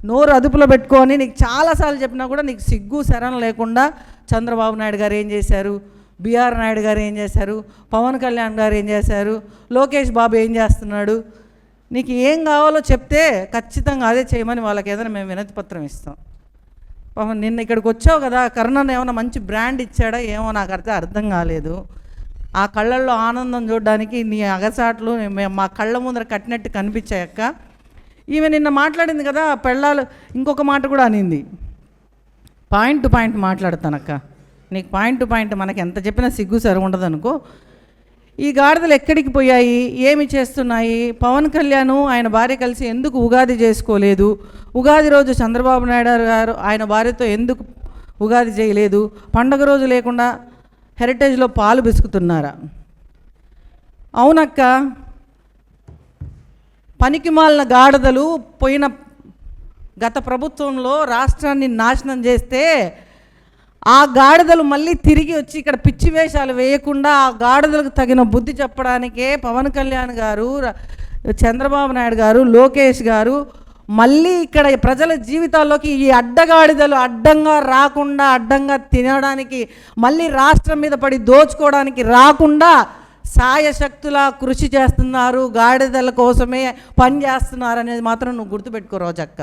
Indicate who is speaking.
Speaker 1: నోరు అదుపులో పెట్టుకొని నీకు చాలాసార్లు చెప్పినా కూడా నీకు సిగ్గు శరణ లేకుండా చంద్రబాబు నాయుడు గారు ఏం చేశారు, బిఆర్ నాయుడు గారు ఏం చేశారు, పవన్ కళ్యాణ్ గారు ఏం చేశారు, లోకేష్ బాబు ఏం చేస్తున్నాడు, నీకు ఏం కావాలో చెప్తే ఖచ్చితంగా అదే చేయమని వాళ్ళకి ఏదైనా మేము వినతి పత్రం ఇస్తాం. పాపం నిన్న ఇక్కడికి వచ్చావు కదా, కరుణను ఏమైనా మంచి బ్రాండ్ ఇచ్చాడా ఏమో నాకు అర్థం కాలేదు. ఆ కళ్ళల్లో ఆనందం చూడడానికి నీ అగసాట్లు మా కళ్ళ ముందర కట్టినట్టు కనిపించాయక్క. ఈమె నిన్న మాట్లాడింది కదా, పెళ్ళాలు ఇంకొక మాట కూడా అనింది. పాయింట్ టు పాయింట్ మాట్లాడతానక్క, నీకు పాయింట్ టు పాయింట్ మనకి ఎంత చెప్పినా సిగ్గు సరి ఉండదు అనుకో. ఈ గాడిదలు ఎక్కడికి పోయాయి, ఏమి చేస్తున్నాయి, పవన్ కళ్యాణ్ ఆయన భార్య కలిసి ఎందుకు ఉగాది చేసుకోలేదు, ఉగాది రోజు చంద్రబాబు నాయుడు గారు ఆయన భార్యతో ఎందుకు ఉగాది చేయలేదు, పండగ రోజు లేకుండా హెరిటేజ్లో పాలు బిసుకుతున్నారా? అవునక్క, పనికిమాలిన గాడిదలు పోయిన గత ప్రభుత్వంలో రాష్ట్రాన్ని నాశనం చేస్తే ఆ గాడిదలు మళ్ళీ తిరిగి వచ్చి ఇక్కడ పిచ్చి వేషాలు వేయకుండా ఆ గాడిదలకు తగిన బుద్ధి చెప్పడానికే పవన్ కళ్యాణ్ గారు, చంద్రబాబు నాయుడు గారు, లోకేష్ గారు మళ్ళీ ఇక్కడ ప్రజల జీవితాల్లోకి ఈ అడ్డగాడిదలు అడ్డంగా రాకుండా, అడ్డంగా తినడానికి, మళ్ళీ రాష్ట్రం మీద పడి దోచుకోవడానికి రాకుండా సాయశక్తులా కృషి చేస్తున్నారు, గాడిదల కోసమే పని చేస్తున్నారు అనేది మాత్రం నువ్వు గుర్తుపెట్టుకో రోజక్క.